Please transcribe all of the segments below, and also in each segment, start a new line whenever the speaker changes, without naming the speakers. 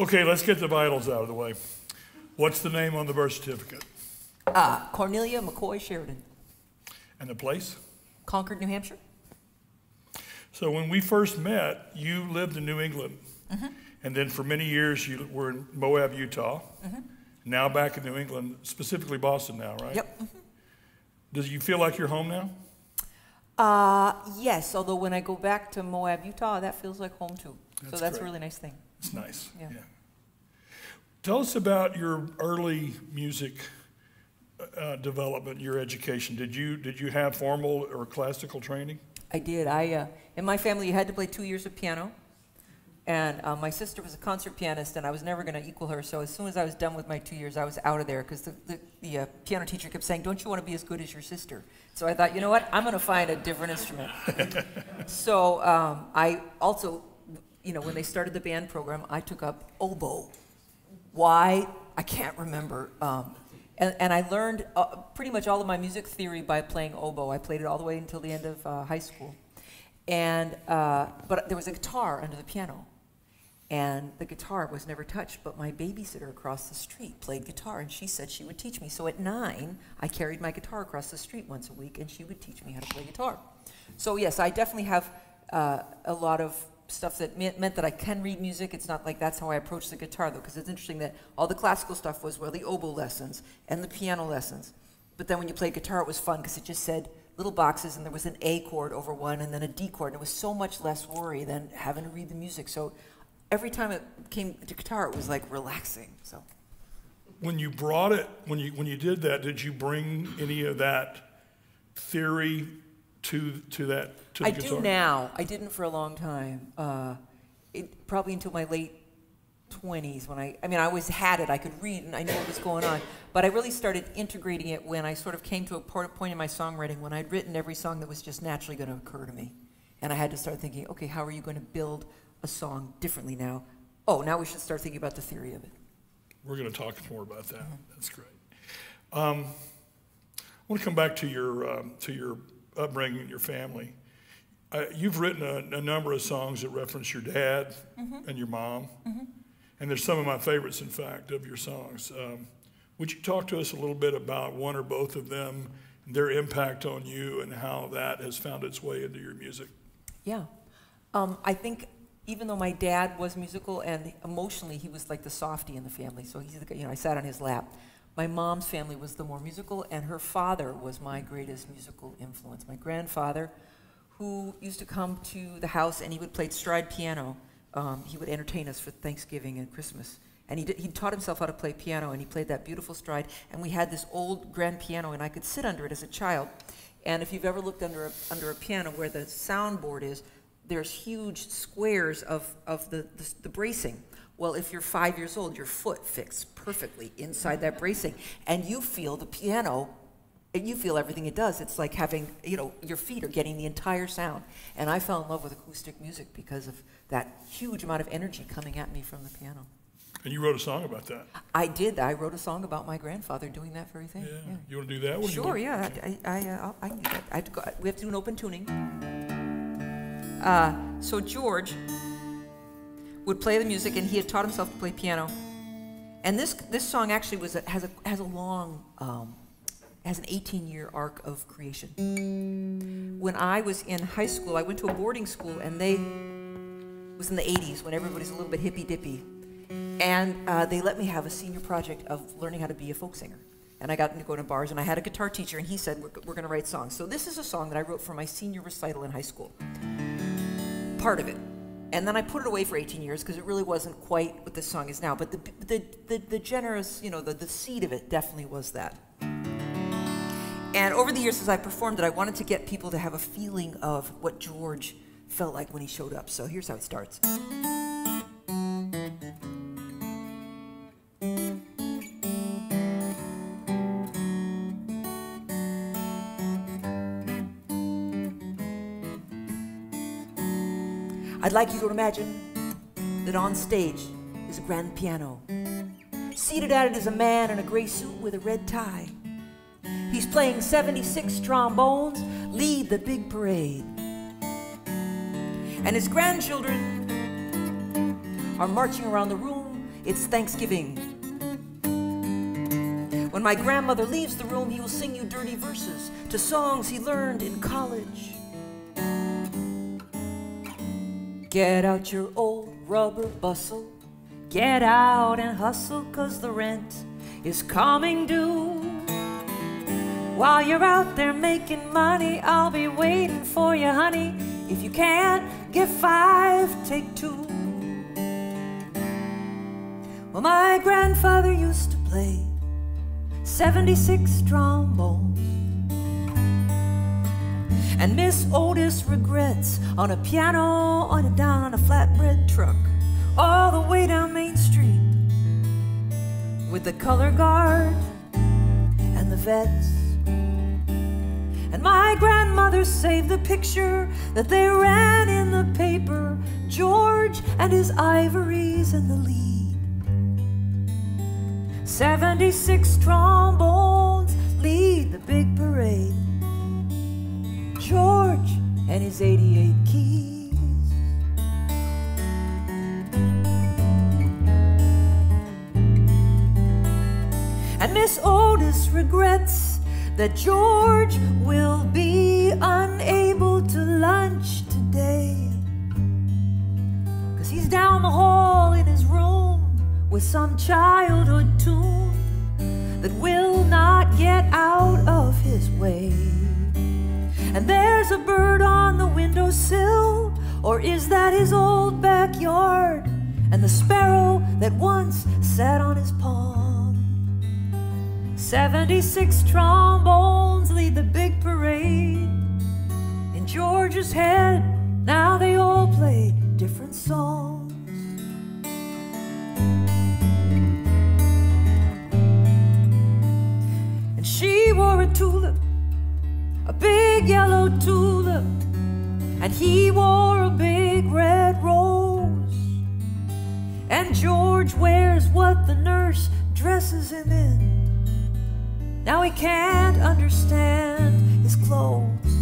Okay, let's get the vitals out of the way. What's the name on the birth certificate?
Cornelia McCoy Sheridan.
And the place?
Concord, New Hampshire.
So when we first met, you lived in New England.
Mm-hmm.
And then for many years, you were in Moab, Utah.
Mm-hmm.
Now back in New England, specifically Boston now, right?
Yep. Mm-hmm.
Does you feel like you're home now?
Yes, although when I go back to Moab, Utah, that feels like home too. So that's
great.
a really nice thing.
It's nice,
yeah.
Tell us about your early music development, your education. Did you have formal or classical training?
I did. In my family, you had to play 2 years of piano. And my sister was a concert pianist, and I was never going to equal her. So as soon as I was done with my 2 years, I was out of there because the piano teacher kept saying, "Don't you want to be as good as your sister?" So I thought, you know what? I'm going to find a different instrument. So I also, when they started the band program, I took up oboe. Why? I can't remember. And I learned pretty much all of my music theory by playing oboe. I played it all the way until the end of high school. And but there was a guitar under the piano. And the guitar was never touched, but my babysitter across the street played guitar, and she said she would teach me. So at 9, I carried my guitar across the street once a week, and she would teach me how to play guitar. So yes, I definitely have a lot of stuff that meant that I can read music. It's not like that's how I approach the guitar, though, because it's interesting that all the classical stuff was, the oboe lessons and the piano lessons. But then when you played guitar, it was fun, because it just said little boxes, and there was an A chord over one, and then a D chord, and it was so much less worry than having to read the music. So every time it came to guitar, it was like relaxing. So,
when you brought it, when you did that, did you bring any of that theory to the guitar? I
do now. I didn't for a long time. Probably until my late 20s when I I always had it. I could read and I knew what was going on. But I really started integrating it when I sort of came to a point in my songwriting when I'd written every song that was just naturally going to occur to me, and I had to start thinking, okay, how are you going to build a song differently now? Oh, now we should start thinking about the theory of it.
We're going to talk more about that. Mm-hmm. That's great. I want to come back to your upbringing and your family. You've written a number of songs that reference your dad mm-hmm. and your mom, mm-hmm. and there's some of my favorites, in fact, of your songs. Would you talk to us a little bit about one or both of them, their impact on you, and how that has found its way into your music?
Yeah. I think even though my dad was musical and emotionally he was like the softie in the family, so he's the, I sat on his lap. My mom's family was the more musical, and her father was my greatest musical influence. My grandfather, who used to come to the house and he would play stride piano. He would entertain us for Thanksgiving and Christmas. And he taught himself how to play piano, and he played that beautiful stride. And we had this old grand piano, and I could sit under it as a child. And if you've ever looked under a piano where the soundboard is, there's huge squares of the bracing. Well, if you're 5 years old, your foot fits perfectly inside that bracing, and you feel the piano, and you feel everything it does. It's like having, your feet are getting the entire sound. And I fell in love with acoustic music because of that huge amount of energy coming at me from the piano.
And you wrote a song about that.
I did. I wrote a song about my grandfather doing that very thing.
Yeah. You want to do that?
Sure, yeah. I can do that. We have to do an open tuning. So George would play the music, and he had taught himself to play piano. And this song actually has an 18-year arc of creation. When I was in high school, I went to a boarding school, and it was in the 80s when everybody's a little bit hippy-dippy. And they let me have a senior project of learning how to be a folk singer. And I got to go to bars, and I had a guitar teacher, and he said, we're going to write songs. So this is a song that I wrote for my senior recital in high school. Part of it. And then I put it away for 18 years because it really wasn't quite what this song is now. But the generous, the seed of it definitely was that. And over the years as I performed it, I wanted to get people to have a feeling of what George felt like when he showed up. So here's how it starts. I'd like you to imagine that on stage is a grand piano. Seated at it is a man in a gray suit with a red tie. He's playing 76 trombones, lead the big parade. And his grandchildren are marching around the room, it's Thanksgiving. When my grandmother leaves the room, he will sing you dirty verses to songs he learned in college. Get out your old rubber bustle, get out and hustle, 'cause the rent is coming due. While you're out there making money, I'll be waiting for you, honey. If you can't get 5, take 2. Well, my grandfather used to play 76 trombones, and Miss Otis regrets on a piano down on a flatbread truck all the way down Main Street with the color guard and the vets. And my grandmother saved the picture that they ran in the paper, George and his ivories in the lead. 76 trombones lead the big parade, George and his 88 keys. And Miss Otis regrets that George will be unable to lunch today, 'cause he's down the hall in his room with some childhood tune that will not get out of his way. And there's a bird on the windowsill, or is that his old backyard? And the sparrow that once sat on his palm. 76 trombones lead the big parade. In George's head, now they all play different songs. And she wore a tulip, a big yellow tulip, and he wore a big red rose. And George wears what the nurse dresses him in. Now he can't understand his clothes.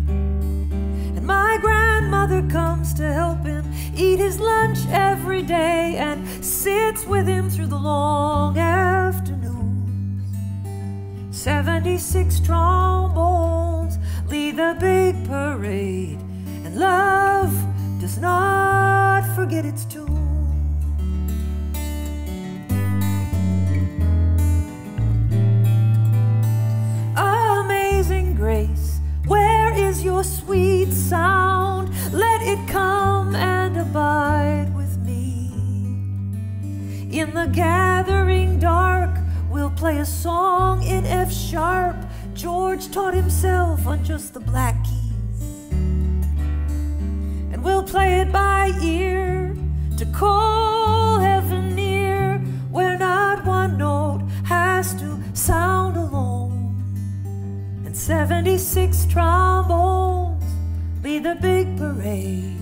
And my grandmother comes to help him eat his lunch every day and sits with him through the long afternoons. 76 trombones lead the big parade, and love does not forget its tune. Grace, where is your sweet sound? Let it come and abide with me. In the gathering dark, we'll play a song in F sharp. George taught himself on just the black keys. And we'll play it by ear to call heaven near, where not one note has to sound alone. 76 trombones lead the big parade.